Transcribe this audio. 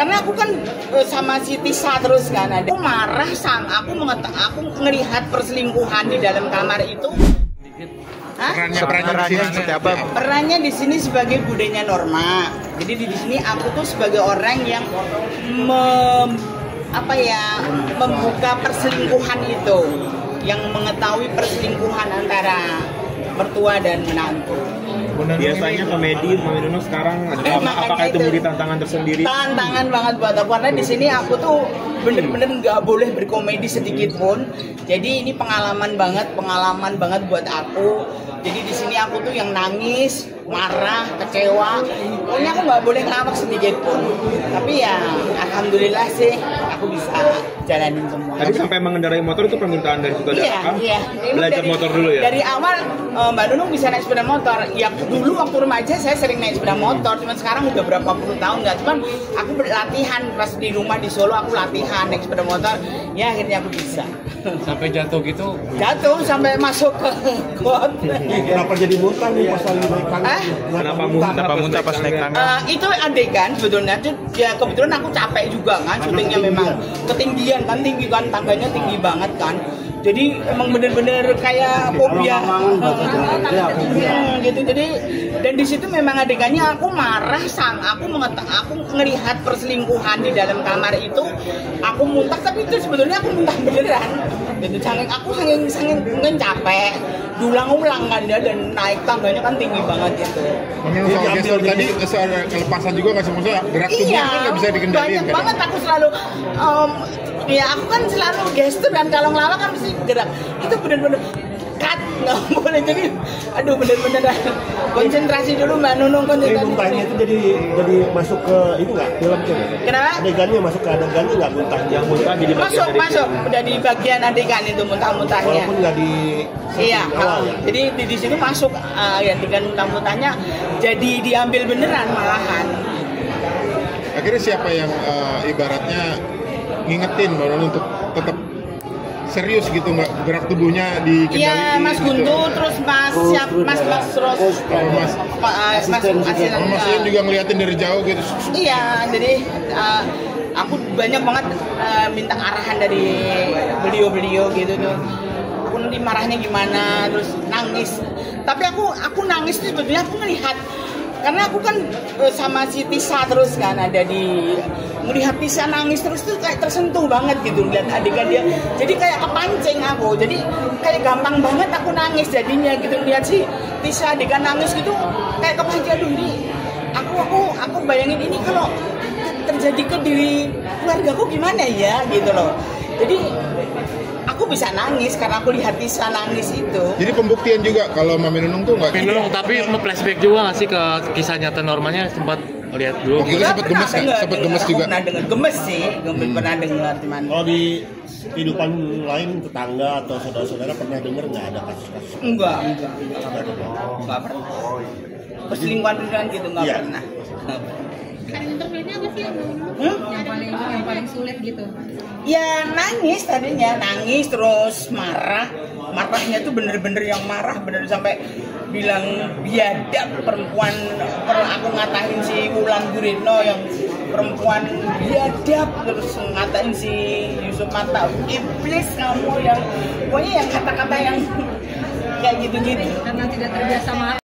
karena aku kan sama si Tisa terus kan ada. Aku marah sama aku ngelihat perselingkuhan di dalam kamar itu. Perannya seperti apa? Perannya di sini sebagai budenya Norma. Jadi di sini aku tuh sebagai orang yang membuka perselingkuhan itu, yang mengetahui perselingkuhan antara mertua dan menantu. Biasanya komedi Mami sekarang apakah itu menjadi tantangan tersendiri? Tantangan banget buat aku karena di sini aku tuh bener-bener nggak boleh berkomedi sedikit pun. Jadi ini pengalaman banget buat aku. Jadi di sini aku tuh yang nangis, marah, kecewa. Pokoknya aku nggak boleh ngambek sedikit pun. Tapi ya alhamdulillah sih aku bisa jalanin semua. Tadi sampai mengendarai motor itu permintaan dari saudara? Iya. Belajar motor dulu ya? Dari awal Mbak Nunung bisa naik sepeda motor. Ya dulu waktu remaja saya sering naik sepeda motor. Cuman sekarang udah berapa puluh tahun nggak. Cuman aku berlatihan pas di rumah di Solo aku latihan naik sepeda motor. Ya akhirnya aku bisa. Sampai jatuh gitu? Jatuh sampai masuk ke got. Kenapa jadi muntah nih pas lagi naik tangga? Kenapa muntah pas naik tangga? Itu adegan sebetulnya. Ya kebetulan aku capek juga kan. Syutingnya memang ketinggian kan, tinggi kan, tangganya tinggi banget kan. Jadi emang bener-bener kayak fobia gitu. Jadi dan di situ memang adegannya aku marah sama aku ngelihat perselingkuhan di dalam kamar itu. Aku muntah, tapi itu sebetulnya aku muntah beneran. Gitu. Saking capek, dulang-ulang kan dia dan naik tangganya kan tinggi banget gitu. Soal gestur tadi soal kelepasan juga nggak semuanya gerak tubuhnya kan nggak bisa dikendalikan. Banyak banget aku selalu ya aku kan selalu gestur dan kalau ngelawak kan mesti gerak. Itu bener-bener cut, nggak boleh. Jadi aduh bener-bener konsentrasi dulu Mbak Nunung, konsentrasi. Muntahnya itu jadi masuk ke itu nggak film itu? Kenapa? Adegannya masuk ke adegannya nggak muntahnya? Yang muntah jadi bagian masuk udah di bagian adegan itu muntah-muntahnya. Walaupun nggak di iya, awal ya? jadi di situ masuk ya dengan muntah-muntahnya jadi diambil beneran malahan. Akhirnya siapa yang ibaratnya ngingetin Mbak Nunung untuk tetap serius gitu, nggak gerak tubuhnya dikendalikan? Iya, Mas Guntu, gitu. Terus Mas terus Mas Ian juga ngeliatin dari jauh gitu. Iya, jadi aku banyak banget minta arahan dari beliau gitu tuh. Aku nanti marahnya gimana, terus nangis. Tapi aku nangis itu sebetulnya aku melihat, karena aku kan sama si Tisa terus kan ada di melihat Tisa nangis terus tuh kayak tersentuh banget gitu lihat adegan dia. Jadi kayak kepancing aku. Jadi kayak gampang banget aku nangis jadinya gitu lihat si Tisa adegan nangis gitu kayak kepancing. Aduh ini aku bayangin ini kalau terjadi ke diri keluargaku gimana ya gitu loh. Jadi aku bisa nangis karena aku lihat Tisa nangis itu. Jadi pembuktian juga kalau Mami Nunung tuh nggak. Mami Nunung tapi flashback juga nggak sih ke kisah nyata Normanya, sempat lihat dulu? Waktu itu sempat gemes kan? Sempat gemes juga. Pernah dengar gemes sih, pernah dengar cuman. Kalau di kehidupan lain tetangga atau saudara-saudara pernah dengar nggak ada kasus-kasus? Enggak pernah. Perselingkuhan gitu nggak pernah. Interviewnya apa sih yang paling sulit gitu? Ya nangis tadinya, nangis terus marahnya tuh bener-bener yang marah, bener sampai bilang biadab perempuan. Aku ngatain si Wulan Guritno yang perempuan biadab, terus ngatain si Yusuf Mata iblis kamu, yang pokoknya yang kata-kata yang kayak gitu-gitu. Karena tidak terbiasa marah